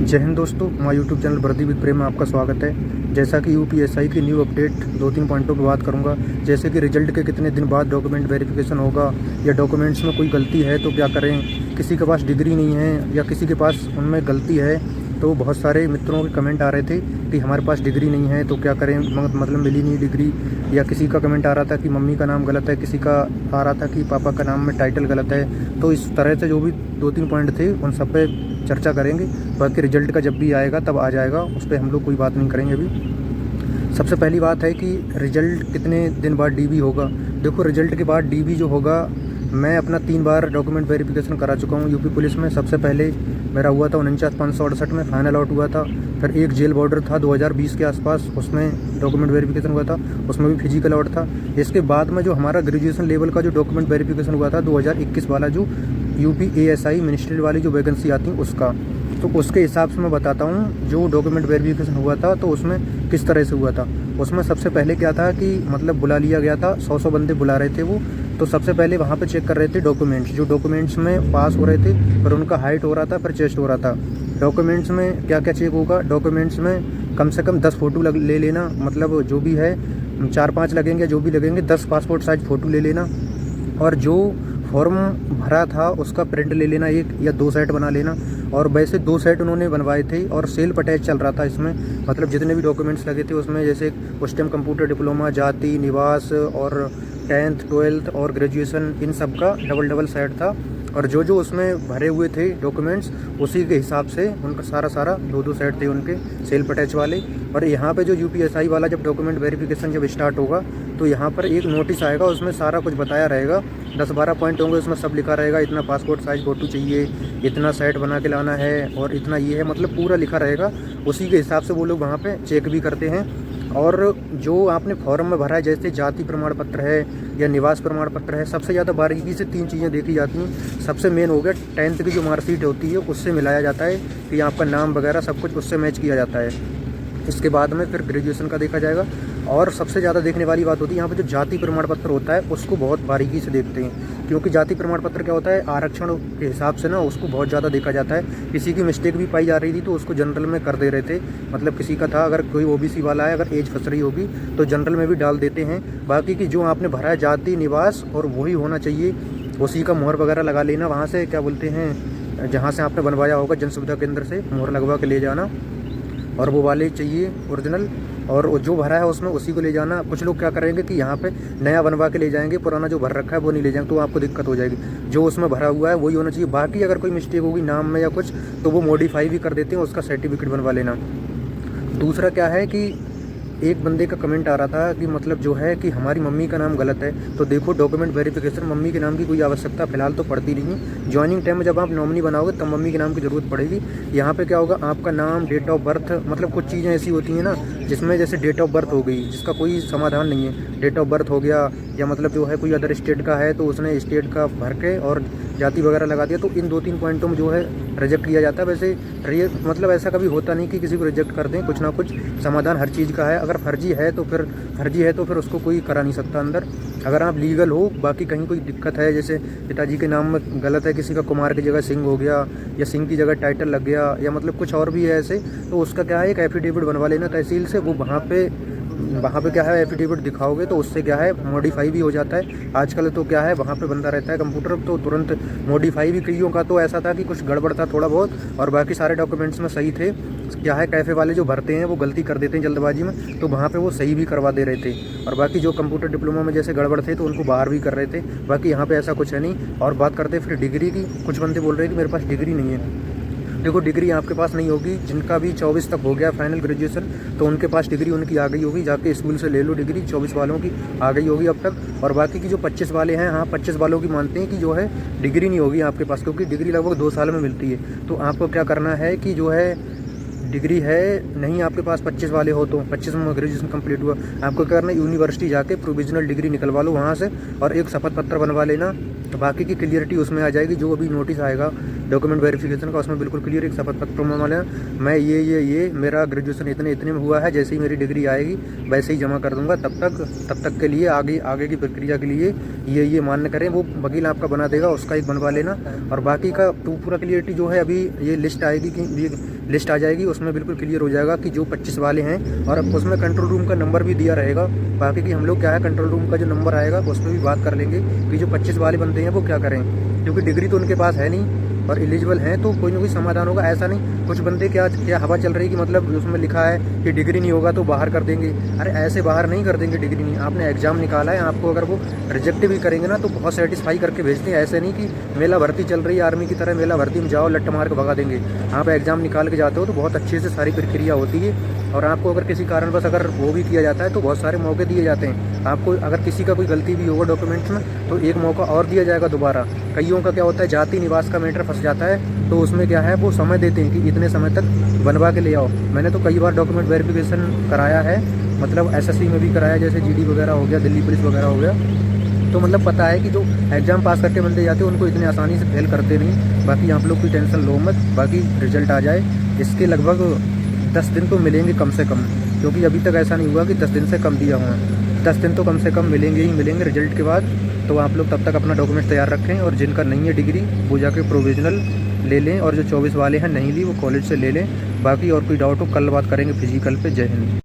जय हिंद दोस्तों, हमारे यूट्यूब चैनल वर्दी विद प्रेम में आपका स्वागत है। जैसा कि यूपीएसआई की न्यू अपडेट 2-3 पॉइंटों पर बात करूंगा। जैसे कि रिजल्ट के कितने दिन बाद डॉक्यूमेंट वेरिफिकेशन होगा, या डॉक्यूमेंट्स में कोई गलती है तो क्या करें, किसी के पास डिग्री नहीं है या किसी के पास उनमें गलती है। तो बहुत सारे मित्रों के कमेंट आ रहे थे कि हमारे पास डिग्री नहीं है तो क्या करें, मतलब मिली नहीं डिग्री। या किसी का कमेंट आ रहा था कि मम्मी का नाम गलत है, किसी का आ रहा था कि पापा का नाम में टाइटल गलत है। तो इस तरह से जो भी 2-3 पॉइंट थे उन सब पे चर्चा करेंगे। बाकी रिजल्ट का जब भी आएगा तब आ जाएगा, उस पर हम लोग कोई बात नहीं करेंगे अभी। सबसे पहली बात है कि रिजल्ट कितने दिन बाद डीबी होगा। देखो, रिजल्ट के बाद डीबी जो होगा, मैं अपना 3 बार डॉक्यूमेंट वेरिफिकेशन करा चुका हूँ यूपी पुलिस में। सबसे पहले मेरा हुआ था 49,568 में, फाइनल आउट हुआ था। फिर एक जेल बॉर्डर था 2020 के आसपास, उसमें डॉक्यूमेंट वेरिफिकेशन हुआ था, उसमें भी फिजिकल आउट था। इसके बाद में जो हमारा ग्रेजुएशन लेवल का जो डॉक्यूमेंट वेरिफिकेशन हुआ था 2021 वाला, जो यूपी एएसआई मिनिस्ट्री वाली जो वैकेंसी आती है उसका, तो उसके हिसाब से मैं बताता हूँ जो डॉक्यूमेंट वेरिफिकेशन हुआ था तो उसमें किस तरह से हुआ था। उसमें सबसे पहले क्या था कि मतलब बुला लिया गया था, 100 बंदे बुला रहे थे वो। तो सबसे पहले वहाँ पे चेक कर रहे थे डॉक्यूमेंट्स, जो डॉक्यूमेंट्स में पास हो रहे थे, फिर उनका हाइट हो रहा था, फिर चेस्ट हो रहा था। डॉक्यूमेंट्स में क्या क्या चेक होगा, डॉक्यूमेंट्स में कम से कम 10 फ़ोटो ले लेना, मतलब जो भी है 4-5 लगेंगे, जो भी लगेंगे 10 पासपोर्ट साइज फ़ोटो ले लेना। और जो फॉर्म भरा था उसका प्रिंट ले लेना, 1 या 2 सेट बना लेना। और वैसे 2 सेट उन्होंने बनवाए थे और सेल्फ अटैच चल रहा था इसमें, मतलब जितने भी डॉक्यूमेंट्स लगे थे उसमें, जैसे उस टाइम कंप्यूटर डिप्लोमा, जाति, निवास और 10th 12th और ग्रेजुएशन, इन सब का डबल सेट था। और जो जो उसमें भरे हुए थे डॉक्यूमेंट्स, उसी के हिसाब से उनका सारा 2-2 सेट थे उनके सेल्फ अटैच वाले। और यहाँ पे जो यूपीएसआई वाला जब डॉक्यूमेंट वेरिफिकेशन जब स्टार्ट होगा तो यहाँ पर एक नोटिस आएगा, उसमें सारा कुछ बताया रहेगा। 10-12 पॉइंट होंगे, उसमें सब लिखा रहेगा, इतना पासपोर्ट साइज फ़ोटो चाहिए, इतना सेट बना के लाना है और इतना ये है, मतलब पूरा लिखा रहेगा। उसी के हिसाब से वो लोग वहाँ पे चेक भी करते हैं। और जो आपने फॉर्म में भरा है, जैसे जाति प्रमाण पत्र है या निवास प्रमाण पत्र है, सबसे ज़्यादा बारीकी से 3 चीज़ें देखी जाती हैं। सबसे मेन हो गया 10th की जो मार्कशीट होती है उससे मिलाया जाता है कि आपका नाम वगैरह सब कुछ उससे मैच किया जाता है। इसके बाद में फिर ग्रेजुएशन का देखा जाएगा। और सबसे ज़्यादा देखने वाली बात होती है यहाँ पे जो जाति प्रमाण पत्र होता है उसको बहुत बारीकी से देखते हैं, क्योंकि जाति प्रमाण पत्र क्या होता है, आरक्षण के हिसाब से ना उसको बहुत ज़्यादा देखा जाता है। किसी की मिस्टेक भी पाई जा रही थी तो उसको जनरल में कर दे रहे थे, मतलब किसी का था, अगर कोई ओबीसी वाला है, अगर एज फंस रही होगी तो जनरल में भी डाल देते हैं। बाकी की जो आपने भरा है जाति, निवास, और वही होना चाहिए, उसी का मोहर वगैरह लगा लेना। वहाँ से क्या बोलते हैं, जहाँ से आपने बनवाया होगा जन सुविधा केंद्र से मोहर लगवा के ले जाना, और वो वाले चाहिए ओरिजिनल। और जो भरा है उसमें उसी को ले जाना। कुछ लोग क्या करेंगे कि यहाँ पे नया बनवा के ले जाएंगे, पुराना जो भर रखा है वो नहीं ले जाएंगे, तो आपको दिक्कत हो जाएगी। जो उसमें भरा हुआ है वही होना चाहिए। बाकी अगर कोई मिस्टेक होगी नाम में या कुछ तो वो मॉडिफाई भी कर देते हैं, उसका सर्टिफिकेट बनवा लेना। दूसरा क्या है कि एक बंदे का कमेंट आ रहा था कि मतलब जो है कि हमारी मम्मी का नाम गलत है। तो देखो, डॉक्यूमेंट वेरिफिकेशन मम्मी के नाम की कोई आवश्यकता फिलहाल तो पड़ती नहीं है। ज्वाइनिंग टाइम में जब आप नॉमिनी बनाओगे तब मम्मी के नाम की ज़रूरत पड़ेगी। यहाँ पे क्या होगा, आपका नाम, डेट ऑफ बर्थ, मतलब कुछ चीज़ें ऐसी होती हैं ना जिसमें, जैसे डेट ऑफ बर्थ हो गई जिसका कोई समाधान नहीं है, डेट ऑफ बर्थ हो गया, या मतलब जो है कोई अदर स्टेट का है तो उसने स्टेट का भर के और जाति वगैरह लगा दिया, तो इन 2-3 पॉइंटों में जो है रिजेक्ट किया जाता है। वैसे मतलब ऐसा कभी होता नहीं कि किसी को रिजेक्ट कर दें, कुछ ना कुछ समाधान हर चीज़ का है। अगर फर्जी है तो फिर उसको कोई करा नहीं सकता अंदर, अगर आप लीगल हो। बाकी कहीं कोई दिक्कत है, जैसे पिताजी के नाम में गलत है, किसी का कुमार की जगह सिंह हो गया, या सिंह की जगह टाइटल लग गया, या मतलब कुछ और भी है ऐसे, तो उसका क्या है, एक एफिडेविट बनवा लेना तहसील से। वो वहाँ पे क्या है, एफिडेविट दिखाओगे तो उससे क्या है मॉडिफाई भी हो जाता है। आजकल तो क्या है, वहाँ पे बंदा रहता है कंप्यूटर, तो तुरंत मॉडिफाई भी। कईयों का तो ऐसा था कि कुछ गड़बड़ था थोड़ा बहुत, और बाकी सारे डॉक्यूमेंट्स में सही थे। क्या है, कैफ़े वाले जो भरते हैं वो गलती कर देते हैं जल्दबाजी में, तो वहाँ पे वो सही भी करवा दे रहे थे। और बाकी जो कंप्यूटर डिप्लोमा में जैसे गड़बड़ थे तो उनको बाहर भी कर रहे थे। बाकी यहाँ पे ऐसा कुछ है नहीं। और बात करते हैं फिर डिग्री की। कुछ बंदे बोल रहे हैं कि मेरे पास डिग्री नहीं है। देखो, डिग्री आपके पास नहीं होगी, जिनका भी 24 तक हो गया फाइनल ग्रेजुएशन, तो उनके पास डिग्री उनकी आ गई होगी। जाके स्कूल से ले लो डिग्री, 24 वालों की आ गई होगी अब तक। और बाकी की जो 25 वाले हैं, हाँ 25 वालों की मानते हैं कि जो है डिग्री नहीं होगी आपके पास, क्योंकि डिग्री लगभग 2 साल में मिलती है। तो आपको क्या करना है कि जो है डिग्री है नहीं आपके पास, 25 वाले हो तो 25 में ग्रेजुएशन कंप्लीट हुआ, आपको क्या करना है, यूनिवर्सिटी जाके प्रोविजनल डिग्री निकलवा लो वहाँ से, और एक शपथ पत्र बनवा लेना तो बाकी की क्लियरिटी उसमें आ जाएगी। जो अभी नोटिस आएगा डॉक्यूमेंट वेरिफिकेशन का, उसमें बिल्कुल क्लियर एक शपथ पत्र प्रमाण वाला मैं ये मेरा ग्रेजुएशन इतने में हुआ है, जैसे ही मेरी डिग्री आएगी वैसे ही जमा कर दूंगा। तब तक के लिए आगे की प्रक्रिया के लिए ये मान्य करें, वो वकील आपका बना देगा, उसका एक बनवा लेना। और बाकी का तो पूरा क्लियरिटी जो है, अभी ये लिस्ट आएगी कि लिस्ट आ जाएगी, उसमें बिल्कुल क्लियर हो जाएगा कि जो 25 वाले हैं, और उसमें कंट्रोल रूम का नंबर भी दिया रहेगा। बाकी की हम लोग क्या है, कंट्रोल रूम का जो नंबर आएगा उस पर भी बात कर लेंगे कि जो 25 वाले बंदे हैं वो क्या करें, क्योंकि डिग्री तो उनके पास है नहीं और एलिजिबल हैं, तो कोई ना कोई समाधान होगा। ऐसा नहीं कुछ बंदे क्या हवा चल रही है कि मतलब उसमें लिखा है कि डिग्री नहीं होगा तो बाहर कर देंगे। अरे ऐसे बाहर नहीं कर देंगे, डिग्री नहीं, आपने एग्जाम निकाला है, आपको अगर वो रिजेक्ट भी करेंगे ना तो बहुत सेटिस्फाई करके भेजते हैं। ऐसे नहीं कि मेला भर्ती चल रही है आर्मी की तरह, मेला भर्ती में जाओ लट्ट मार के भगा देंगे। आप एग्जाम निकाल के जाते हो तो बहुत अच्छे से सारी प्रक्रिया होती है, और आपको अगर किसी कारणवश अगर वो भी किया जाता है तो बहुत सारे मौके दिए जाते हैं आपको। अगर किसी का कोई गलती भी होगा डॉक्यूमेंट्स में तो एक मौका और दिया जाएगा दोबारा। कईयों का क्या होता है, जाति निवास का मैटर फंस जाता है, तो उसमें क्या है वो समय देते हैं कि इतने समय तक बनवा के ले आओ। मैंने तो कई बार डॉक्यूमेंट वेरिफिकेशन कराया है, मतलब एसएससी में भी कराया, जैसे जीडी वगैरह हो गया, दिल्ली पुलिस वगैरह हो गया। तो मतलब पता है कि जो एग्ज़ाम पास करके बंदे जाते हैं उनको इतनी आसानी से फेल करते नहीं। बाकी आप लोग कोई टेंशन लो मत, बाकी रिजल्ट आ जाए। इसके लगभग 10 दिन तो मिलेंगे कम से कम, क्योंकि अभी तक ऐसा नहीं हुआ कि 10 दिन से कम दिया हुआ है। 10 दिन तो कम से कम मिलेंगे ही मिलेंगे रिजल्ट के बाद। तो आप लोग तब तक अपना डॉक्यूमेंट तैयार रखें, और जिनका नहीं है डिग्री वो जाके प्रोविजनल ले लें, और जो 24 वाले हैं नहीं ली वो कॉलेज से ले लें। बाकी और कोई डाउट हो कल बात करेंगे फिजिकल पे। जय हिंद।